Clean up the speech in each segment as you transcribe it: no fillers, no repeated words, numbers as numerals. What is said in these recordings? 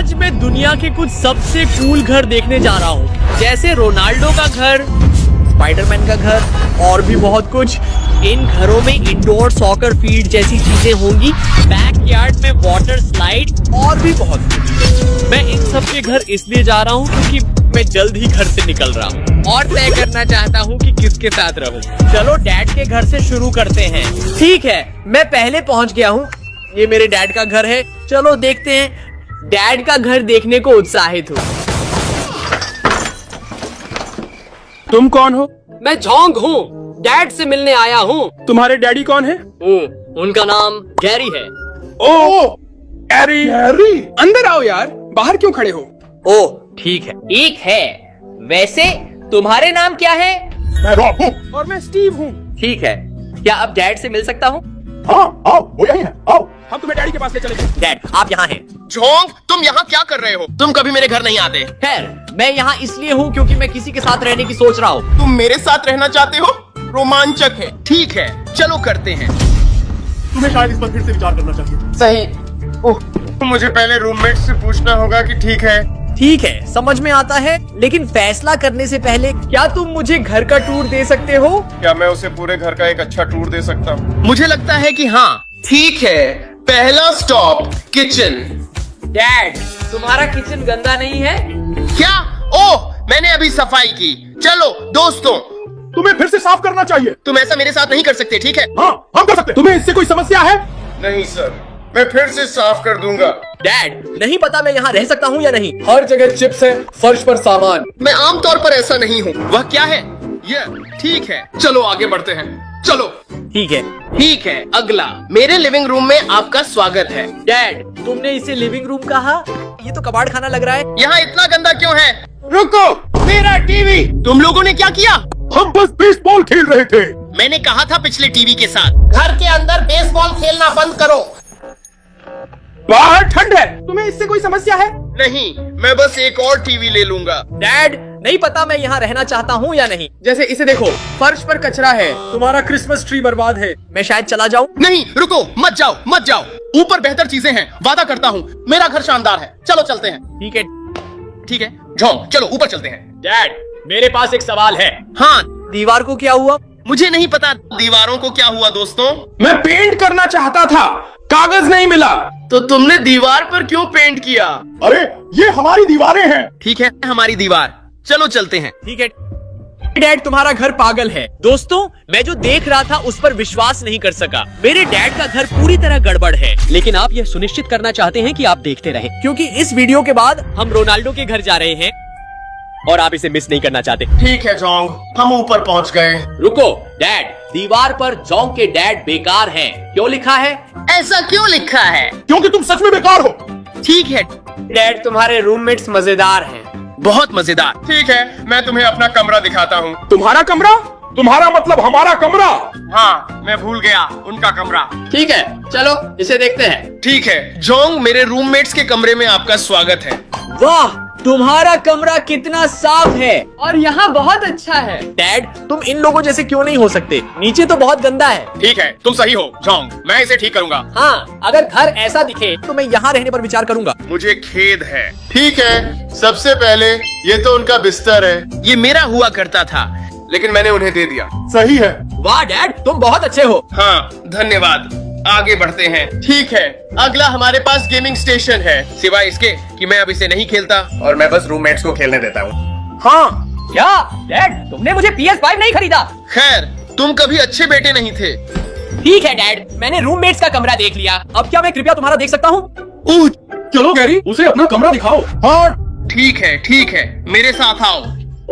आज मैं दुनिया के कुछ सबसे कूल घर देखने जा रहा हूँ, जैसे रोनाल्डो का घर, स्पाइडरमैन का घर और भी बहुत कुछ। इन घरों में इंडोर सॉकर फील्ड जैसी चीजें होंगी, बैकयार्ड में वाटर स्लाइड और भी बहुत कुछ। मैं इन सब के घर इसलिए जा रहा हूँ क्योंकि मैं जल्द ही घर से निकल रहा हूँ और तय करना चाहता हूँ कि किसके साथ रहूँ। चलो डैड के घर से शुरू करते हैं। ठीक है, मैं पहले पहुँच गया हूँ। ये मेरे डैड का घर है, चलो देखते हैं। डैड का घर देखने को उत्साहित हूँ। तुम कौन हो? मैं जोंग हूँ, डैड से मिलने आया हूँ। तुम्हारे डैडी कौन है? उनका नाम गैरी है। ओ गैरी। अंदर आओ यार, बाहर क्यों खड़े हो? ओह ठीक है। वैसे तुम्हारे नाम क्या है? मैं रॉब हूँ। और मैं स्टीव हूँ। ठीक है, क्या अब डैड से मिल सकता हूँ? हाँ आओ, वो यही है, आओ। हम तुम्हें डैडी के पास ले चलेंगे। डैड आप यहाँ हैं। जोंग, तुम यहाँ क्या कर रहे हो? तुम कभी मेरे घर नहीं आते। खैर, मैं यहाँ इसलिए हूँ क्योंकि मैं किसी के साथ रहने की सोच रहा हूँ। तुम मेरे साथ रहना चाहते हो? रोमांचक है। ठीक है, चलो करते हैं। तुम्हें शायद इस पर फिर से विचार करना चाहिए। सही। मुझे पहले रूममेट से पूछना होगा कि ठीक है। ठीक है, समझ में आता है, लेकिन फैसला करने से पहले क्या तुम मुझे घर का टूर दे सकते हो? क्या मैं उसे पूरे घर का एक अच्छा टूर दे सकता हूँ? मुझे लगता है कि हाँ। ठीक है, पहला स्टॉप किचन। डैड, तुम्हारा किचन गंदा नहीं है? क्या? ओह, मैंने अभी सफाई की। चलो दोस्तों, तुम्हें फिर से साफ करना चाहिए। तुम ऐसा मेरे साथ नहीं कर सकते, ठीक है? हाँ, हम कर सकते। तुम्हें इससे कोई समस्या है? नहीं सर, मैं फिर से साफ कर दूंगा। डैड, नहीं पता मैं यहाँ रह सकता हूँ या नहीं। हर जगह चिप्स है, फर्श पर सामान। मैं आमतौर पर ऐसा नहीं हूँ। वह क्या है? ये ठीक है, चलो आगे बढ़ते हैं। चलो। ठीक है। ठीक है, अगला। मेरे लिविंग रूम में आपका स्वागत है। डैड, तुमने इसे लिविंग रूम कहा? ये तो कबाड़ खाना लग रहा है। यहाँ इतना गंदा क्यों है? रुको, मेरा टीवी। तुम लोगों ने क्या किया? हम बस बेसबॉल खेल रहे थे। मैंने कहा था पिछले टीवी के साथ, घर के अंदर बेसबॉल खेलना बंद करो। बाहर ठंड है। तुम्हें इससे कोई समस्या है? नहीं, मैं बस एक और टीवी ले लूंगा। डैड, नहीं पता मैं यहाँ रहना चाहता हूँ या नहीं। जैसे इसे देखो, फर्श पर कचरा है, तुम्हारा क्रिसमस ट्री बर्बाद है। मैं शायद चला जाऊँ। नहीं, रुको, मत जाओ, मत जाओ। ऊपर बेहतर चीजें हैं, वादा करता हूँ। मेरा घर शानदार है। चलो चलते हैं। ठीक है। ठीक है, जोंग, चलो ऊपर चलते हैं। डैड, मेरे पास एक सवाल है। हाँ, दीवार को क्या हुआ? मुझे नहीं पता दीवारों को क्या हुआ दोस्तों। मैं पेंट करना चाहता था, कागज नहीं मिला। तो तुमने दीवार पर क्यों पेंट किया? अरे ये हमारी दीवारें हैं। ठीक है, हमारी दीवार। चलो चलते हैं। ठीक है। डैड, तुम्हारा घर पागल है। दोस्तों, मैं जो देख रहा था उस पर विश्वास नहीं कर सका। मेरे डैड का घर पूरी तरह गड़बड़ है, लेकिन आप यह सुनिश्चित करना चाहते हैं कि आप देखते रहें, क्योंकि इस वीडियो के बाद हम रोनाल्डो के घर जा रहे हैं और आप इसे मिस नहीं करना चाहते। ठीक है जोंग, हम ऊपर पहुंच गए। रुको डैड, दीवार पर जोंग के डैड बेकार हैं। क्यों लिखा है? ऐसा क्यों लिखा है? क्योंकि तुम सच में बेकार हो। ठीक है डैड, तुम्हारे रूममेट्स मजेदार हैं। बहुत मजेदार। ठीक है, मैं तुम्हें अपना कमरा दिखाता हूँ। तुम्हारा कमरा? तुम्हारा मतलब हमारा कमरा? हाँ, मैं भूल गया, उनका कमरा। ठीक है, चलो इसे देखते हैं। ठीक है जोंग, मेरे रूममेट्स के कमरे में आपका स्वागत है। वाह, तुम्हारा कमरा कितना साफ है और यहाँ बहुत अच्छा है। डैड, तुम इन लोगों जैसे क्यों नहीं हो सकते? नीचे तो बहुत गंदा है। ठीक है, तुम सही हो जोंग, मैं इसे ठीक करूंगा। हाँ, अगर घर ऐसा दिखे तो मैं यहाँ रहने पर विचार करूंगा। मुझे खेद है। ठीक है, सबसे पहले ये तो उनका बिस्तर है। ये मेरा हुआ करता था, लेकिन मैंने उन्हें दे दिया। सही है। वाह डैड, तुम बहुत अच्छे हो। हाँ, धन्यवाद। आगे बढ़ते हैं। ठीक है, अगला हमारे पास गेमिंग स्टेशन है, सिवाय इसके कि मैं अब इसे नहीं खेलता और मैं बस रूममेट्स को खेलने देता हूँ। हाँ, क्या डैड, तुमने मुझे PS5 नहीं खरीदा? खैर, तुम कभी अच्छे बेटे नहीं थे। ठीक है डैड, मैंने रूममेट्स का कमरा देख लिया। अब क्या मैं कृपया तुम्हारा देख सकता हूँ? ओह, चलो गैरी, उसे अपना कमरा दिखाओ। हाँ ठीक है, मेरे साथ आओ।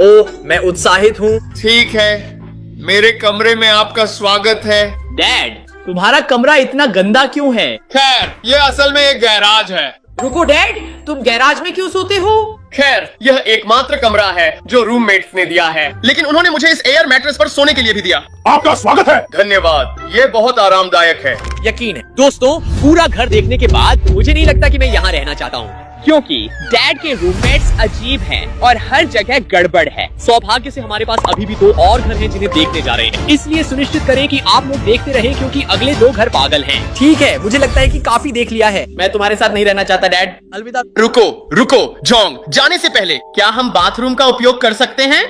ओह, मैं उत्साहित हूँ। ठीक है, मेरे कमरे में आपका स्वागत है। डैड, तुम्हारा कमरा इतना गंदा क्यों है? खैर, ये असल में एक गैराज है। रुको डैड, तुम गैराज में क्यों सोते हो? खैर, यह एकमात्र कमरा है जो रूममेट्स ने दिया है, लेकिन उन्होंने मुझे इस एयर मैट्रेस पर सोने के लिए भी दिया। आपका स्वागत है। धन्यवाद, ये बहुत आरामदायक है। यकीन है दोस्तों, पूरा घर देखने के बाद मुझे नहीं लगता कि मैं यहाँ रहना चाहता हूँ, क्योंकि डैड के रूममेट्स अजीब हैं और हर जगह गड़बड़ है। सौभाग्य से हमारे पास अभी भी 2 और घर हैं जिन्हें देखने जा रहे हैं, इसलिए सुनिश्चित करें कि आप लोग देखते रहें, क्योंकि अगले 2 घर पागल हैं। ठीक है, मुझे लगता है कि काफी देख लिया है। मैं तुम्हारे साथ नहीं रहना चाहता डैड, अलविदा। रुको रुको जोंग, जाने से पहले क्या हम बाथरूम का उपयोग कर सकते हैं?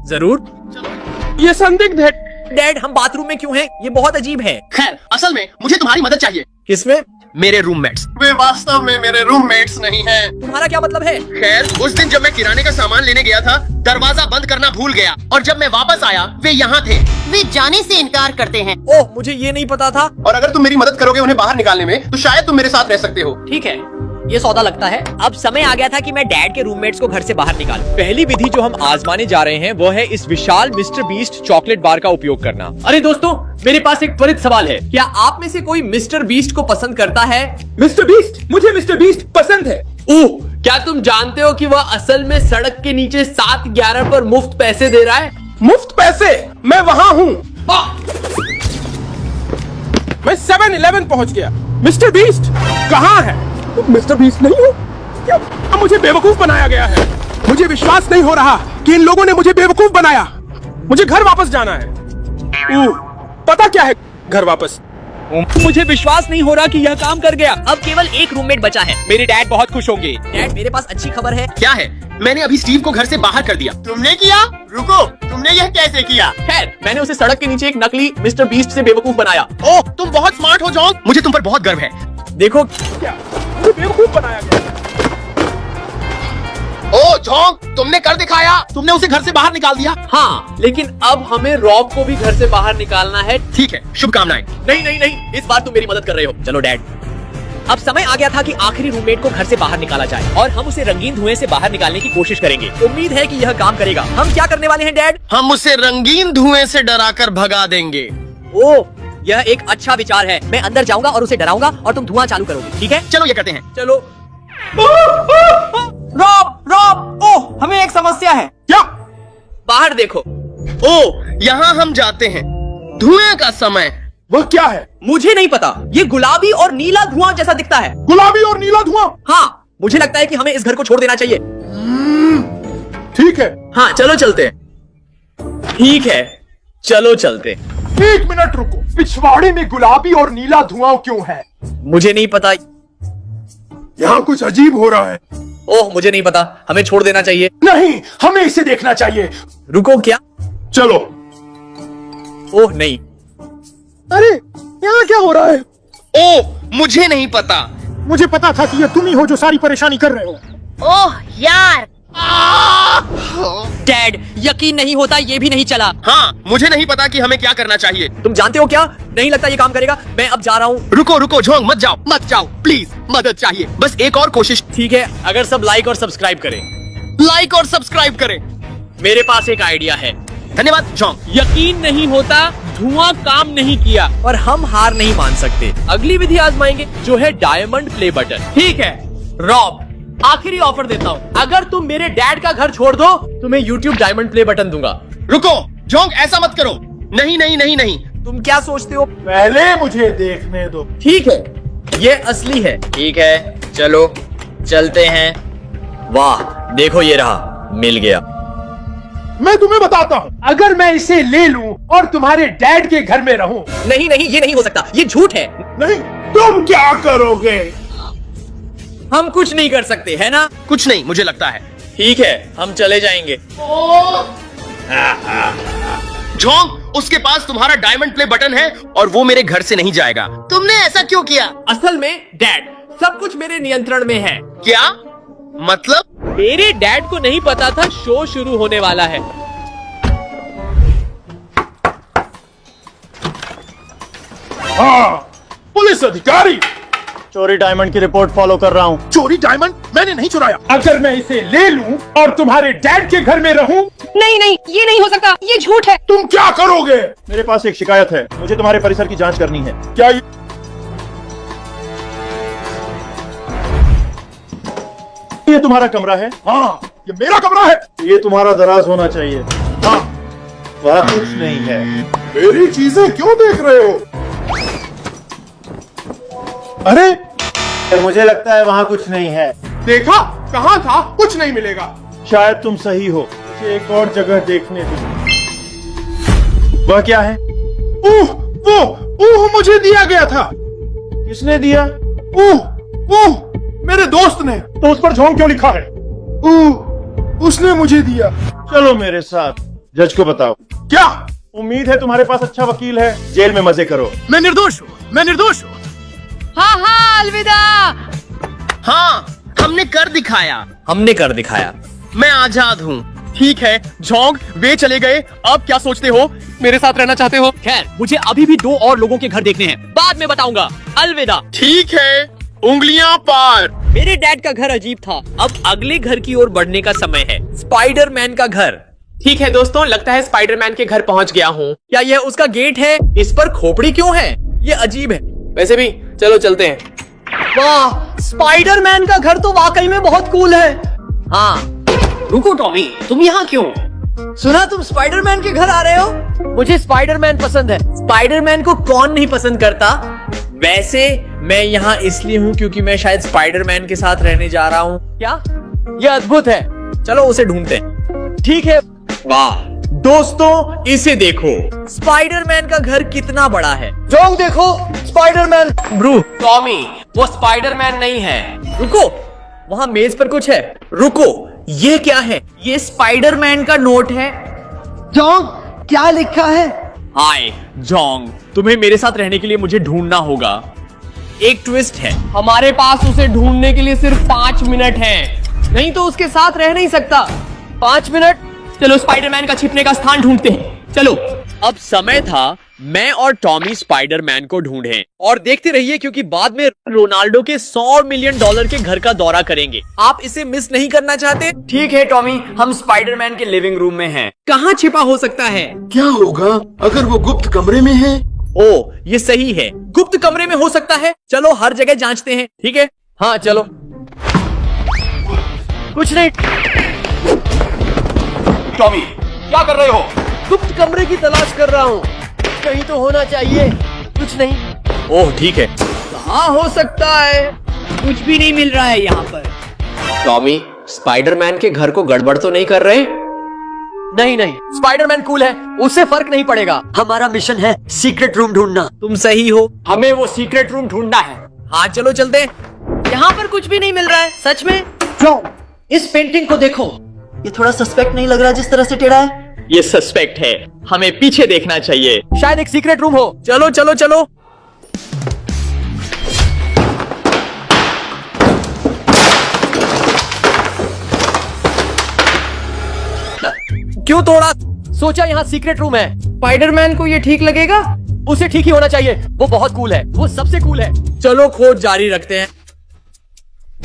जरूर। ये संदिग्ध है। डैड, हम बाथरूम में क्यों हैं? ये बहुत अजीब है। खैर, असल में मुझे तुम्हारी मदद चाहिए। किसमें? मेरे रूममेट्स। वे वास्तव में मेरे रूममेट्स नहीं हैं। तुम्हारा क्या मतलब है? खैर, उस दिन जब मैं किराने का सामान लेने गया था, दरवाजा बंद करना भूल गया, और जब मैं वापस आया वे यहाँ थे। वे जाने से इनकार करते हैं। ओह, मुझे ये नहीं पता था। और अगर तुम मेरी मदद करोगे उन्हें बाहर निकालने में, तो शायद तुम मेरे साथ रह सकते हो। ठीक है, ये सौदा लगता है। अब समय आ गया था कि मैं डैड के रूममेट्स को घर से बाहर निकालूं। पहली विधि जो हम आजमाने जा रहे हैं वो है इस विशाल मिस्टर बीस्ट चॉकलेट बार का उपयोग करना। अरे दोस्तों, मेरे पास एक त्वरित सवाल है, क्या आप में से कोई मिस्टर बीस्ट को पसंद करता है? मिस्टर बीस्ट, मुझे मिस्टर बीस्ट पसंद है। ओह, क्या तुम जानते हो कि वह असल में सड़क के नीचे 7-11 पर मुफ्त पैसे दे रहा है? मुफ्त पैसे? मैं वहां हूँ। मैं 7-11 पहुंच गया। मिस्टर बीस्ट कहाँ है? तुम मिस्टर बीस्ट नहीं हो क्या? मुझे बेवकूफ बनाया गया है। मुझे विश्वास नहीं हो रहा कि इन लोगों ने मुझे बेवकूफ बनाया। मुझे घर वापस जाना है। पता क्या है घर वापस? मुझे विश्वास नहीं हो रहा कि यह काम कर गया। अब केवल एक रूममेट बचा है। मेरे डैड बहुत खुश होंगे। डैड, मेरे पास अच्छी खबर है। क्या है? मैंने अभी स्टीव को घर से बाहर कर दिया। तुमने किया? रुको, तुमने यह कैसे किया? खैर, मैंने उसे सड़क के नीचे एक नकली मिस्टर बीस्ट से बेवकूफ बनाया। ओह, तुम बहुत स्मार्ट हो जॉन। मुझे तुम पर बहुत गर्व है। देखो, क्या मुझे बेवकूफ बनाया गया? ओह जोंग, तुमने कर दिखाया। तुमने उसे घर से बाहर निकाल दिया। हाँ, लेकिन अब हमें रॉब को भी घर से बाहर निकालना है। ठीक है, शुभकामनाएं। नहीं नहीं नहीं, इस बार तुम मेरी मदद कर रहे हो। चलो डैड, अब समय आ गया था कि आखिरी रूममेट को घर से बाहर निकाला जाए, और हम उसे रंगीन धुएं से बाहर निकालने की कोशिश करेंगे। उम्मीद है कि यह काम करेगा। हम क्या करने वाले हैं डैड? हम उसे रंगीन धुएं से डराकर भगा देंगे। ओह, यह एक अच्छा विचार है। मैं अंदर जाऊंगा और उसे डराऊंगा और तुम धुआं चालू करोगे, ठीक है? चलो ये करते हैं। चलो। रॉब, ओह, हमें एक समस्या है। क्या? बाहर देखो। ओह, यहाँ हम जाते हैं। धुएं का समय। वह क्या है? मुझे नहीं पता। ये गुलाबी और नीला धुआं जैसा दिखता है। गुलाबी और नीला धुआं? हाँ, मुझे लगता है कि हमें इस घर को छोड़ देना चाहिए। ठीक है। हाँ, चलो चलते हैं। ठीक है, चलो चलते हैं। 1 मिनट रुको। पिछवाड़े में गुलाबी और नीला धुआं क्यों है? मुझे नहीं पता। यहाँ कुछ अजीब हो रहा है। ओह, मुझे नहीं पता। हमें छोड़ देना चाहिए। नहीं, हमें इसे देखना चाहिए। रुको, क्या? चलो। ओह नहीं। अरे, यहाँ क्या हो रहा है? ओह, मुझे नहीं पता। मुझे पता था कि ये तुम ही हो जो सारी परेशानी कर रहे हो। ओह यार, डैड, यकीन नहीं होता ये भी नहीं चला। हाँ, मुझे नहीं पता कि हमें क्या करना चाहिए। तुम जानते हो क्या? नहीं लगता ये काम करेगा। मैं अब जा रहा हूँ। रुको रुको झोंग, मत जाओ प्लीज, मदद चाहिए। बस एक और कोशिश। ठीक है, अगर सब लाइक और सब्सक्राइब करें। लाइक और सब्सक्राइब करें। मेरे पास एक आइडिया है। धन्यवाद झोंग। यकीन नहीं होता, धुआं काम नहीं किया, और हम हार नहीं मान सकते। अगली विधि आजमाएंगे, जो है डायमंड प्ले बटन। ठीक है रॉब, आखिरी ऑफर देता हूँ। अगर तुम मेरे डैड का घर छोड़ दो, तुम्हें YouTube डायमंड प्ले बटन दूंगा। रुको झोंग, ऐसा मत करो। नहीं नहीं नहीं नहीं। तुम क्या सोचते हो? पहले मुझे देखने दो। ठीक है, ये असली है। ठीक है, चलो चलते हैं। वाह, देखो ये रहा, मिल गया। मैं तुम्हें बताता हूँ, अगर मैं इसे ले लूं और तुम्हारे डैड के घर में रहूं। नहीं नहीं, ये नहीं हो सकता, ये झूठ है। नहीं, तुम क्या करोगे? हम कुछ नहीं कर सकते, है ना? कुछ नहीं, मुझे लगता है। ठीक है, हम चले जाएंगे। झोंग, उसके पास तुम्हारा डायमंड प्ले बटन है और वो मेरे घर से नहीं जाएगा। तुमने ऐसा क्यों किया? असल में डैड, सब कुछ मेरे नियंत्रण में है। क्या मतलब? मेरे डैड को नहीं पता था शो शुरू होने वाला है। हाँ, पुलिस अधिकारी। चोरी डायमंड की रिपोर्ट फॉलो कर रहा हूँ। चोरी डायमंड मैंने नहीं चुराया। अगर मैं इसे ले लूं और तुम्हारे डैड के घर में रहूं। नहीं नहीं, ये नहीं हो सकता, ये झूठ है। तुम क्या करोगे? मेरे पास एक शिकायत है, मुझे तुम्हारे परिसर की जांच करनी है। क्या ये तुम्हारा कमरा है? हाँ, ये मेरा कमरा है। ये तुम्हारा दराज होना चाहिए। हाँ, वहाँ कुछ नहीं है। मेरी चीजें क्यों देख रहे हो? अरे, मुझे लगता है वहाँ कुछ नहीं है। देखा? कहाँ था? कुछ नहीं मिलेगा। शायद तुम सही हो। मुझे एक और जगह देखने दो। वह क्या है? वो मुझे दिया गया था। किसने दिया? मेरे दोस्त ने। तो उस पर झोंक क्यों लिखा है? उसने मुझे दिया। चलो मेरे साथ, जज को बताओ। क्या? उम्मीद है तुम्हारे पास अच्छा वकील है। जेल में मजे करो। मैं निर्दोष हूँ, मैं निर्दोष हूँ। हाँ हाँ अलविदा। हाँ, हमने कर दिखाया। हमने कर दिखाया। मैं आजाद हूँ। ठीक है जोंग, वे चले गए। अब क्या सोचते हो? मेरे साथ रहना चाहते हो? खैर, मुझे अभी भी 2 और लोगों के घर देखने हैं, बाद में बताऊंगा। अलविदा। ठीक है, उंगलियां पार। मेरे डैड का घर अजीब था। अब अगले घर की ओर बढ़ने का समय है। स्पाइडरमैन का घर। ठीक है दोस्तों, लगता है स्पाइडरमैन के घर पहुंच गया हूँ। क्या यह उसका गेट है? इस पर खोपड़ी क्यों है? ये अजीब है। वैसे भी चलो चलते हैं। वाह, स्पाइडरमैन का घर तो वाकई में बहुत कूल है। हाँ, रुको टॉमी, तुम यहाँ क्यों? सुना तुम स्पाइडरमैन के घर आ रहे हो? मुझे स्पाइडरमैन पसंद है। स्पाइडरमैन को कौन नहीं पसंद करता? वैसे मैं यहाँ इसलिए हूँ क्योंकि मैं शायद स्पाइडरमैन के साथ रहने जा रहा हूँ। क्या? ये अद्भुत है। चलो उसे ढूंढते हैं। ठीक है। वाह दोस्तों, इसे देखो। स्पाइडरमैन का घर कितना बड़ा है। जोंग देखो, स्पाइडरमैन। ब्रू, टॉमी, वो स्पाइडरमैन नहीं है। रुको, वहाँ मेज पर कुछ है। रुको, ये क्या है? ये स्पाइडरमैन का नोट है। जोंग, क्या लिखा है? हाय जोंग, तुम्हें मेरे साथ रहने के लिए मुझे ढूंढना होगा। एक ट्विस्ट है। हमारे पास उसे ढूंढने के लिए सिर्फ 5 मिनट हैं। नहीं तो उसके साथ रह नहीं सकता। 5 मिनट? चलो स्पाइडरमैन का छिपने का स्थान ढूंढते हैं। चलो। अब समय था मैं और टॉमी स्पाइडरमैन को ढूंढें। और देखते रहिए क्योंकि बाद में रोनाल्डो के $100 मिलियन के घर का दौरा करेंगे। आप इसे मिस नहीं करना चाहते? ठीक है टॉमी, हम स्पाइडरमैन के लिविंग रूम में हैं। कहाँ छिपा हो सकता है? क्या होगा अगर वो गुप्त कमरे में है? ओ, ये सही है। गुप्त कमरे में हो सकता है। चलो हर जगह जांचते हैं। ठीक है? हाँ चलो। कुछ नहीं। टॉमी, क्या कर रहे हो? गुप्त कमरे की तलाश कर रहा हूँ। कहीं तो होना चाहिए। कुछ नहीं। ओह ठीक है। कहाँ हो सकता है? कुछ भी नहीं मिल रहा है यहाँ पर। टॉमी, स्पाइडरमैन के घर को गड़बड़ तो नहीं कर रहे? नहीं नहीं, स्पाइडरमैन कूल है, उससे फर्क नहीं पड़ेगा। हमारा मिशन है सीक्रेट रूम ढूंढना। तुम सही हो, हमें वो सीक्रेट रूम ढूंढना है। हाँ चलो चलते हैं। यहाँ पर कुछ भी नहीं मिल रहा है। सच में? जोंग, इस पेंटिंग को देखो। ये थोड़ा सस्पेक्ट नहीं लग रहा जिस तरह से टेढ़ा है? ये सस्पेक्ट है। हमें पीछे देखना चाहिए। शायद एक सीक्रेट रूम हो। चलो चलो चलो। क्यों तोड़ा? सोचा यहाँ सीक्रेट रूम है। स्पाइडरमैन को ये ठीक लगेगा? उसे ठीक ही होना चाहिए। वो बहुत कूल है, वो सबसे कूल है। चलो खोज जारी रखते हैं।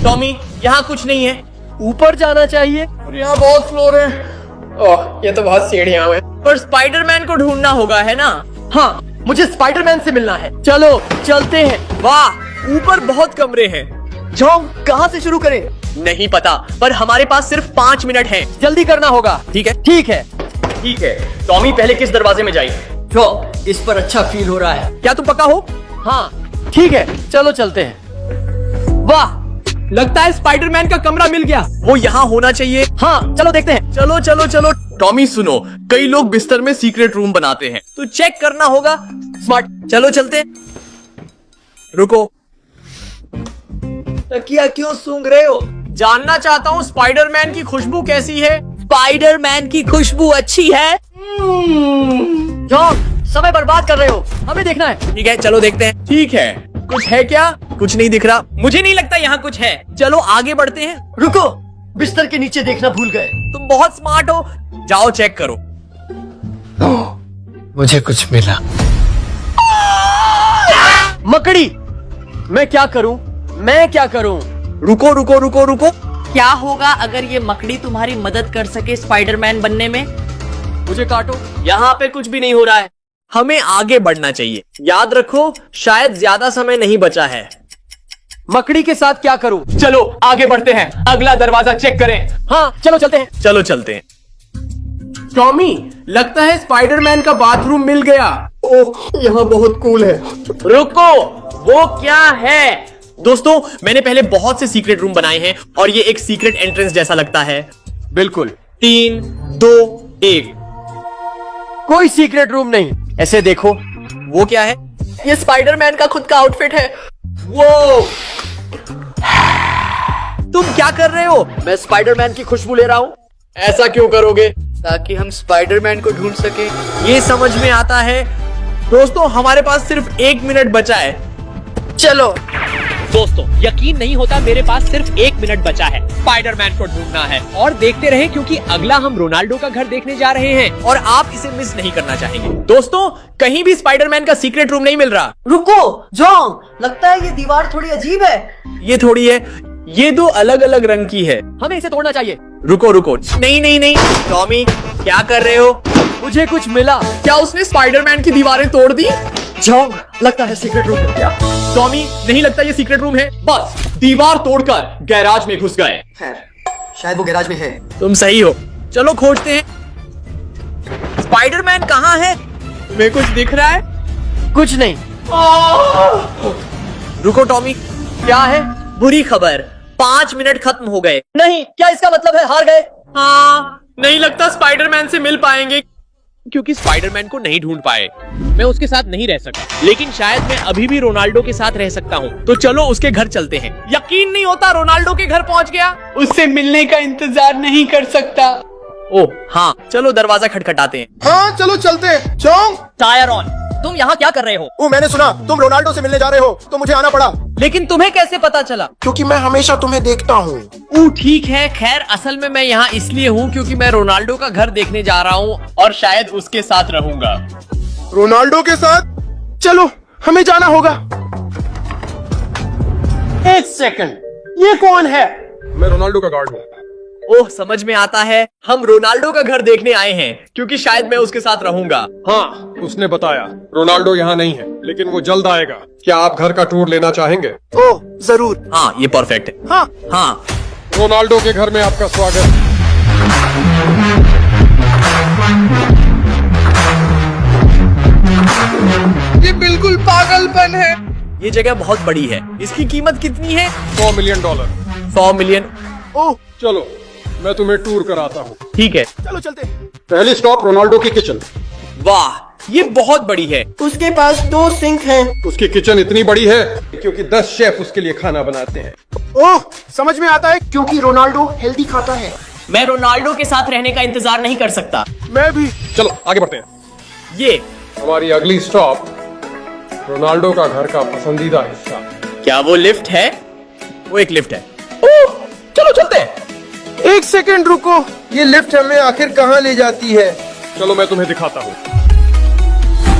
टॉमी, यहाँ कुछ नहीं है। ऊपर जाना चाहिए। यहाँ बहुत फ्लोर है। ओह, ये तो बहुत सीढ़ियां हैं। पर स्पाइडरमैन को ढूंढना होगा, है ना? हाँ, मुझे स्पाइडरमैन से मिलना है। चलो चलते हैं। वाह, ऊपर बहुत कमरे हैं। जोंग, कहाँ से शुरू करें? नहीं पता, पर हमारे पास सिर्फ 5 मिनट हैं। जल्दी करना होगा। ठीक है? ठीक है। ठीक है, टॉमी पहले किस दरवाजे में जाइए? जोंग, इस पर अच्छा फील हो रहा है। क्या तुम पक्का हो? हाँ ठीक है, चलो चलते हैं। वाह, लगता है स्पाइडरमैन का कमरा मिल गया। वो यहाँ होना चाहिए। हाँ चलो देखते हैं। चलो चलो चलो। टॉमी सुनो, कई लोग बिस्तर में सीक्रेट रूम बनाते हैं, तो चेक करना होगा। स्मार्ट, चलो चलते हैं। रुको, तकिया क्यों सूंघ रहे हो? जानना चाहता हूँ स्पाइडरमैन की खुशबू कैसी है? स्पाइडरमैन की खुशबू अच्छी है। जोंग, समय बर्बाद कर रहे हो, हमें देखना है। ठीक है, चलो देखते हैं। ठीक है, कुछ है क्या? कुछ नहीं दिख रहा। मुझे नहीं लगता यहाँ कुछ है। चलो आगे बढ़ते हैं। रुको, बिस्तर के नीचे देखना भूल गए। तुम बहुत स्मार्ट हो। जाओ चेक करो। मुझे कुछ मिला। मकड़ी, मैं क्या करूं? मैं क्या करूं? रुको रुको रुको रुको। क्या होगा अगर ये मकड़ी तुम्हारी मदद कर सके स्पाइडरमैन बनने में? मुझे काटो। यहाँ पे कुछ भी नहीं हो रहा है। हमें आगे बढ़ना चाहिए। याद रखो, शायद ज्यादा समय नहीं बचा है। मकड़ी के साथ क्या करूं? चलो आगे बढ़ते हैं, अगला दरवाजा चेक करें। हाँ चलो चलते हैं। चलो चलते हैं। टॉमी, लगता है स्पाइडरमैन का बाथरूम मिल गया। ओह, यहाँ बहुत कूल है। रुको, वो क्या है? दोस्तों, मैंने पहले बहुत से सीक्रेट रूम बनाए हैं और ये एक सीक्रेट एंट्रेंस जैसा लगता है। बिल्कुल 3, 2, 1। कोई सीक्रेट रूम नहीं। ऐसे देखो। वो क्या है? ये स्पाइडरमैन का खुद का आउटफिट है। वो तुम क्या कर रहे हो? मैं स्पाइडरमैन की खुशबू ले रहा हूँ। ऐसा क्यों करोगे? ताकि हम स्पाइडरमैन को ढूंढ सके। ये समझ में आता है। दोस्तों, हमारे पास सिर्फ 1 मिनट बचा है। चलो। दोस्तों, यकीन नहीं होता, मेरे पास सिर्फ 1 मिनट बचा है। स्पाइडरमैन को ढूंढना है और देखते रहे क्योंकि अगला हम रोनाल्डो का घर देखने जा रहे हैं और आप इसे मिस नहीं करना चाहेंगे। दोस्तों, कहीं भी स्पाइडरमैन का सीक्रेट रूम नहीं मिल रहा। रुको जॉन, लगता है ये दीवार थोड़ी अजीब है। ये थोड़ी है, ये 2 अलग अलग रंग की है। हमें इसे तोड़ना चाहिए। रुको रुको, नहीं नहीं नहीं, टॉमी क्या कर रहे हो? मुझे कुछ मिला। क्या उसने स्पाइडरमैन की दीवारें तोड़ दी? जॉन, लगता है सीक्रेट रूम मिल गया। टॉमी, नहीं लगता ये सीक्रेट रूम है। बस दीवार तोड़कर गैराज में घुस गए। खैर, शायद वो गैराज में है। तुम सही हो, चलो खोजते हैं। स्पाइडरमैन कहाँ है? तुम्हें कुछ दिख रहा है? कुछ नहीं। रुको टॉमी, क्या है? बुरी खबर, 5 मिनट खत्म हो गए। नहीं, क्या इसका मतलब है हार गए? हाँ, नहीं लगता स्पाइडरमैन से मिल पाएंगे क्योंकि स्पाइडरमैन को नहीं ढूंढ पाए। मैं उसके साथ नहीं रह सका, लेकिन शायद मैं अभी भी रोनाल्डो के साथ रह सकता हूँ। तो चलो उसके घर चलते हैं। यकीन नहीं होता, रोनाल्डो के घर पहुँच गया। उससे मिलने का इंतजार नहीं कर सकता। ओह हाँ, चलो दरवाजा खटखटाते हैं। हाँ चलो चलते हैं। John, tyre on. तुम यहाँ क्या कर रहे हो? वो मैंने सुना तुम रोनाल्डो से मिलने जा रहे हो, तो मुझे आना पड़ा। लेकिन तुम्हें कैसे पता चला? क्योंकि मैं हमेशा तुम्हें देखता हूँ। ठीक है, खैर असल में मैं यहाँ इसलिए हूँ क्योंकि मैं रोनाल्डो का घर देखने जा रहा हूँ और शायद उसके साथ रहूंगा। रोनाल्डो के साथ? चलो, हमें जाना होगा। 1 सेकंड, ये कौन है? मैं रोनाल्डो का गार्ड हूँ। ओह, समझ में आता है। हम रोनाल्डो का घर देखने आए हैं क्योंकि शायद मैं उसके साथ रहूंगा। हाँ, उसने बताया रोनाल्डो यहाँ नहीं है, लेकिन वो जल्द आएगा। क्या आप घर का टूर लेना चाहेंगे? ओह जरूर। हाँ, ये परफेक्ट है। हाँ हाँ, रोनाल्डो के घर में आपका स्वागत। ये बिल्कुल पागलपन है। ये जगह बहुत बड़ी है। इसकी कीमत कितनी है? $100 मिलियन। 100 मिलियन। ओह, चलो, मैं तुम्हें टूर कराता हूँ। ठीक है। चलो चलते हैं। पहली स्टॉप रोनाल्डो की किचन। वाह, ये बहुत बड़ी है। उसके पास 2 सिंक हैं। उसकी किचन इतनी बड़ी है क्योंकि 10 शेफ उसके लिए खाना बनाते हैं। ओह, समझ में आता है, क्योंकि रोनाल्डो हेल्दी खाता है। मैं रोनाल्डो के साथ रहने का इंतजार नहीं कर सकता। मैं भी। चलो आगे बढ़ते हैं। ये हमारी अगली स्टॉप रोनाल्डो का घर का पसंदीदा हिस्सा। क्या वो लिफ्ट है? वो एक लिफ्ट है। ओह, चलो चलते हैं। 1 सेकंड रुको, ये लिफ्ट हमें आखिर कहाँ ले जाती है? चलो मैं तुम्हें दिखाता हूँ।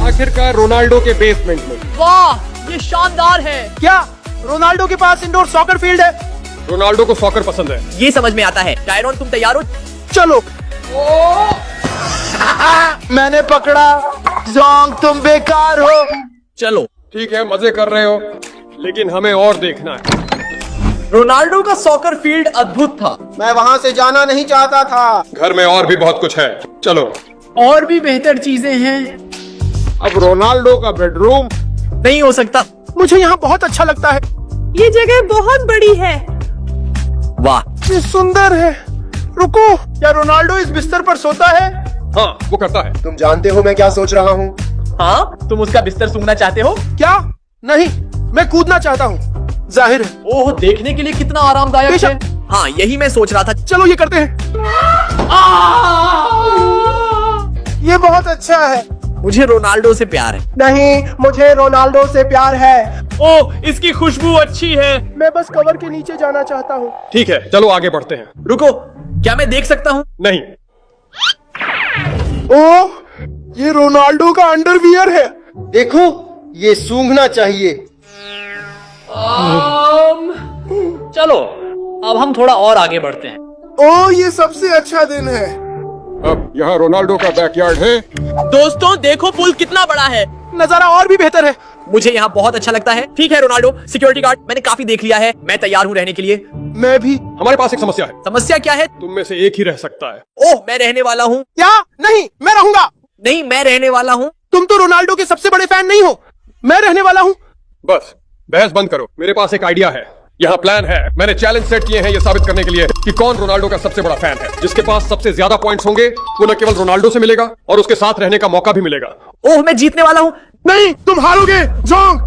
आखिरकार रोनाल्डो के बेसमेंट में। वाह, ये शानदार है। क्या रोनाल्डो के पास इंडोर सॉकर फील्ड है? रोनाल्डो को सॉकर पसंद है। ये समझ में आता है। टायरॉन, तुम तैयार हो? चलो। मैंने पकड़ा। जोंग, तुम बेकार हो। चलो। ठीक है, मजे कर रहे हो, लेकिन हमें और देखना है। रोनाल्डो का सॉकर फील्ड अद्भुत था। मैं वहाँ से जाना नहीं चाहता था। घर में और भी बहुत कुछ है। चलो। और भी बेहतर चीजें हैं। अब रोनाल्डो का बेडरूम। नहीं हो सकता। मुझे यहाँ बहुत अच्छा लगता है। ये जगह बहुत बड़ी है। वाह, ये सुंदर है। रुको, क्या रोनाल्डो इस बिस्तर पर सोता है? हाँ, वो करता है। तुम जानते हो मैं क्या सोच रहा हूँ? हाँ, तुम उसका बिस्तर सूंघना चाहते हो? क्या? नहीं, मैं कूदना चाहता हूँ। जाहिर है। ओह, देखने के लिए कितना आरामदायक है। हाँ, यही मैं सोच रहा था। चलो ये करते हैं। ये बहुत अच्छा है। मुझे रोनाल्डो से प्यार है। नहीं, मुझे रोनाल्डो से प्यार है। ओह, इसकी खुशबू अच्छी है। मैं बस कवर के नीचे जाना चाहता हूँ। ठीक है, चलो आगे बढ़ते हैं। रुको, क्या मैं देख सकता हूँ? नहीं। ओह, ये रोनाल्डो का अंडरवियर है। देखो, ये सूंघना चाहिए। चलो, अब हम थोड़ा और आगे बढ़ते हैं। ओह, ये सबसे अच्छा दिन है। अब यहाँ रोनाल्डो का बैकयार्ड है। दोस्तों देखो, पुल कितना बड़ा है। नजारा और भी बेहतर है। मुझे यहाँ बहुत अच्छा लगता है। ठीक है रोनाल्डो, सिक्योरिटी गार्ड मैंने काफी देख लिया है, मैं तैयार हूँ रहने के लिए। मैं भी। हमारे पास एक समस्या है, समस्या क्या है? तुम में से एक ही रह सकता है। ओह, मैं रहने वाला हूँ। क्या? नहीं, मैं रहूंगा। नहीं, मैं रहने वाला हूँ। तुम तो रोनाल्डो के सबसे बड़े फैन नहीं हो, मैं रहने वाला हूँ। बस बहस बंद करो, मेरे पास एक आइडिया है। यहाँ प्लान है, मैंने चैलेंज सेट किए हैं ये साबित करने के लिए कि कौन रोनाल्डो का सबसे बड़ा फैन है। जिसके पास सबसे ज्यादा पॉइंट्स होंगे वो न केवल रोनाल्डो से मिलेगा और उसके साथ रहने का मौका भी मिलेगा। ओह, मैं जीतने वाला हूँ। नहीं, तुम हारोगे जोंग।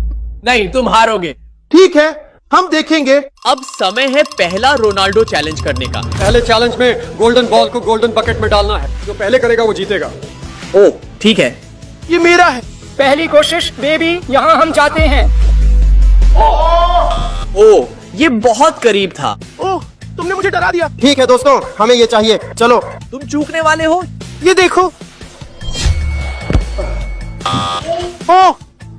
नहीं, तुम हारोगे। ठीक है, हम देखेंगे। अब समय है पहला रोनाल्डो चैलेंज करने का। पहले चैलेंज में गोल्डन बॉल को गोल्डन बकेट में डालना है, जो पहले करेगा वो जीतेगा। ओह, ठीक है। ये मेरा है। पहली कोशिश बेबी, यहाँ हम जाते हैं। ओह, ये बहुत करीब था। ओह, तुमने मुझे डरा दिया। ठीक है दोस्तों, हमें ये चाहिए, चलो। तुम चूकने वाले हो। ये देखो। ओह,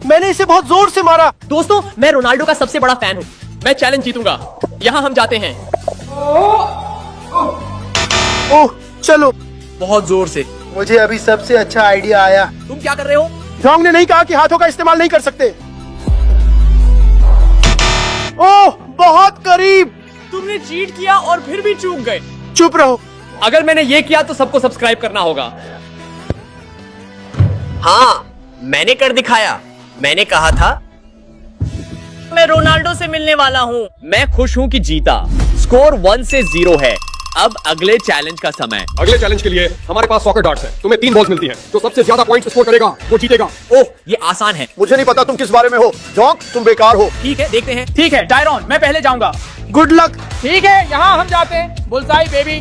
मैंने इसे बहुत जोर से मारा। दोस्तों, मैं रोनाल्डो का सबसे बड़ा फैन हूँ, मैं चैलेंज जीतूंगा। यहाँ हम जाते हैं। ओह, चलो। बहुत जोर से। मुझे अभी सबसे अच्छा आइडिया आया। तुम क्या कर रहे हो? जोंग ने नहीं कहा कि हाथों का इस्तेमाल नहीं कर सकते। ओह, बहुत करीब। तुमने चीट किया और फिर भी चूक गए। चुप रहो। अगर मैंने ये किया तो सबको सब्सक्राइब करना होगा। हाँ, मैंने कर दिखाया। मैंने कहा था मैं रोनाल्डो से मिलने वाला हूँ। मैं खुश हूँ कि जीता। स्कोर 1 से 0 है। अब अगले चैलेंज का समय। अगले चैलेंज के लिए हमारे पास सॉकर डार्ट्स है। तुम्हें 3 बॉल्स मिलती हैं, जो सबसे ज्यादा पॉइंट स्कोर करेगा वो जीतेगा। ओह, ये आसान है। मुझे नहीं पता तुम किस बारे में हो, जोंग तुम बेकार हो। ठीक है, देखते हैं। ठीक है टायरॉन, मैं पहले जाऊंगा। Good luck. ठीक है, यहाँ हम जाते हैं। Bullseye baby.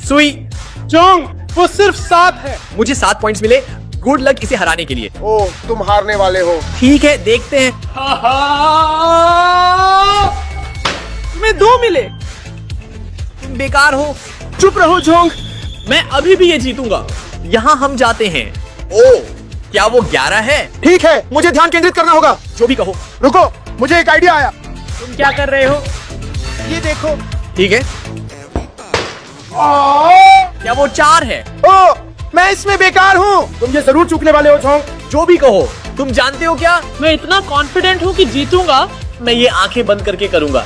सुई। जोंग, वो सिर्फ 7 है। मुझे 7 पॉइंट्स मिले। गुड लक इसे हराने के लिए। ओह, तुम हारने वाले हो। ठीक है, देखते हैं। तुम्हें 2 मिले। तुम बेकार हो। चुप रहो जोंग। मैं अभी भी ये जीतूंगा। यहाँ हम जाते हैं। ओह, क्या वो 11 है? ठीक है, मुझे ध्यान केंद्रित करना होगा। जो भी कहो। रुको, मुझे एक आइडिया आया। तुम क्या कर रहे हो? ये देखो। ठीक है। क्या वो 4 है? ओह, मैं इसमें बेकार हूँ। तुम ये जरूर चूकने वाले हो जोंग। जो भी कहो। तुम जानते हो क्या, मैं इतना कॉन्फिडेंट हूँ कि जीतूंगा। मैं ये आंखें बंद करके करूंगा।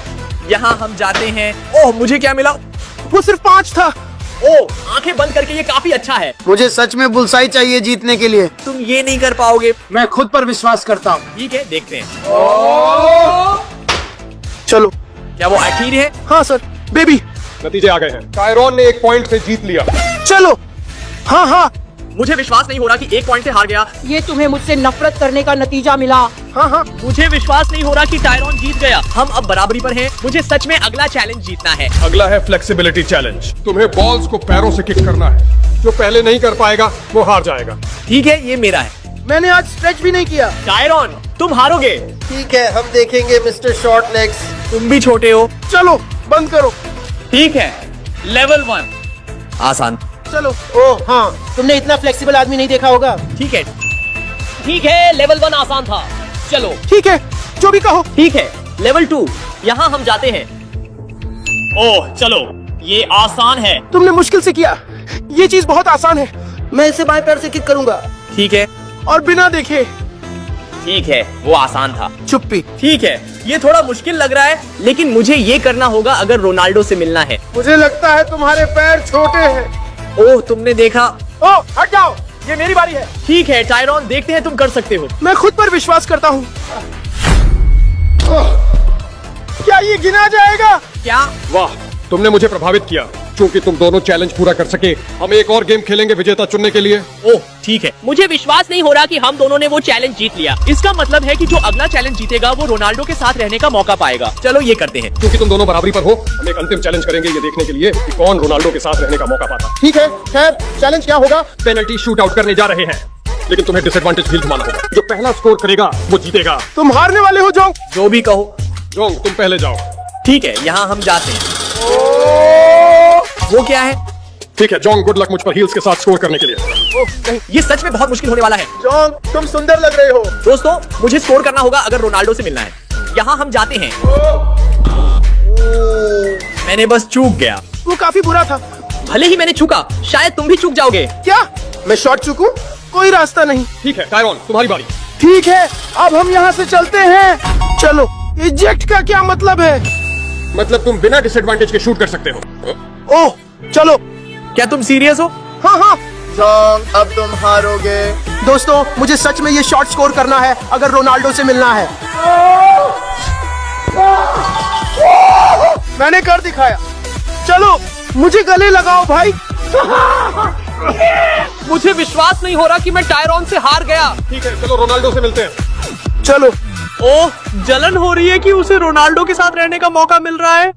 यहाँ हम जाते हैं। ओह, मुझे क्या मिला? वो सिर्फ 5 था। ओह, आंखें बंद करके ये काफी अच्छा है। मुझे सच में बुलसाई चाहिए जीतने के लिए। तुम ये नहीं कर पाओगे। मैं खुद पर विश्वास करता हूँ। ठीक है, देखते हैं। चलो। क्या वो आखिर है? हाँ सर। बेबी। नतीजे आ गए हैं, टायरॉन ने 1 पॉइंट से जीत लिया। चलो। हाँ हाँ। मुझे विश्वास नहीं हो रहा कि 1 पॉइंट से हार गया। ये तुम्हें मुझसे नफरत करने का नतीजा मिला। हाँ हाँ। मुझे विश्वास नहीं हो रहा कि टायरॉन जीत गया। हम अब बराबरी पर हैं। मुझे सच में अगला चैलेंज जीतना है। अगला है फ्लेक्सिबिलिटी चैलेंज। तुम्हें बॉल्स को पैरों से किक करना है। जो पहले नहीं कर पाएगा वो हार जाएगा। ठीक है, ये मेरा है। मैंने आज स्ट्रेच भी नहीं किया। टायरॉन, तुम हारोगे। ठीक है, हम देखेंगे मिस्टर शॉर्ट लेग्स। तुम भी छोटे हो। चलो, बंद करो। ठीक है, लेवल 1 आसान। चलो। ओह हाँ, तुमने इतना फ्लेक्सिबल आदमी नहीं देखा होगा। ठीक है। ठीक है, लेवल 1 आसान था। चलो। ठीक है, जो भी कहो। ठीक है, लेवल 2। यहाँ हम जाते हैं। ओह, चलो, ये आसान है। तुमने मुश्किल से किया। ये चीज बहुत आसान है। मैं इसे बाएं पैर से किक करूंगा। ठीक है। और बिना देखे। ठीक है, वो आसान था। चुप्पी। ठीक है, ये थोड़ा मुश्किल लग रहा है, लेकिन मुझे ये करना होगा अगर रोनाल्डो से मिलना है। मुझे लगता है तुम्हारे पैर छोटे हैं। ओह, तुमने देखा। ओह, हट जाओ, ये मेरी बारी है। ठीक है टायरॉन, देखते हैं तुम कर सकते हो। मैं खुद पर विश्वास करता हूँ। क्या ये गिना जाएगा? क्या? वाह, तुमने मुझे प्रभावित किया। क्योंकि तुम दोनों चैलेंज पूरा कर सके, हम एक और गेम खेलेंगे विजेता चुनने के लिए। ओह, ठीक है। मुझे विश्वास नहीं हो रहा कि हम दोनों ने वो चैलेंज जीत लिया। इसका मतलब है कि जो अगला चैलेंज जीतेगा वो रोनाल्डो के साथ रहने का मौका पाएगा। चलो ये करते हैं। क्योंकि तुम दोनों बराबरी पर हो, हम एक अंतिम चैलेंज करेंगे ये देखने के लिए कि कौन रोनाल्डो के साथ रहने का मौका पाता है। ठीक है, खैर चैलेंज क्या होगा? पेनल्टी शूट आउट करने जा रहे हैं, लेकिन तुम्हें डिसएडवांटेज फील घुमाना होगा। जो पहला स्कोर करेगा वो जीतेगा। तुम हारने वाले हो जोंग। जो भी कहो। जोंग, तुम पहले जाओ। ठीक है, यहाँ हम जाते हैं। वो क्या है? ठीक है जोंग, गुड लक मुझ पर हील्स के साथ स्कोर करने के लिए। ओह नहीं। ये सच में बहुत मुश्किल होने वाला है। जोंग, तुम सुंदर लग रहे हो। दोस्तों, मुझे स्कोर करना होगा अगर रोनाल्डो से मिलना है। यहाँ हम जाते हैं। मैंने बस चूक गया। वो काफी बुरा था। भले ही मैंने चूका, शायद तुम भी चूक जाओगे। क्या मैं शॉट चूकूं? कोई रास्ता नहीं। ठीक है टायरॉन, तुम्हारी बारी। ठीक है, अब हम यहाँ से चलते हैं। चलो, इजेक्ट का क्या मतलब है? मतलब तुम बिना डिसएडवांटेज के शूट कर सकते हो। ओह, चलो। क्या तुम सीरियस हो? हाँ हाँ। जॉन्ग, अब तुम हारोगे। दोस्तों, मुझे सच में ये शॉट स्कोर करना है अगर रोनाल्डो से मिलना है। मैंने कर दिखाया। चलो, मुझे गले लगाओ भाई। मुझे विश्वास नहीं हो रहा कि मैं टायरॉन से हार गया। ठीक है, चलो रोनाल्डो से मिलते हैं। चलो। ओह, जलन हो रही है कि उसे रोनाल्डो के साथ रहने का मौका मिल रहा है।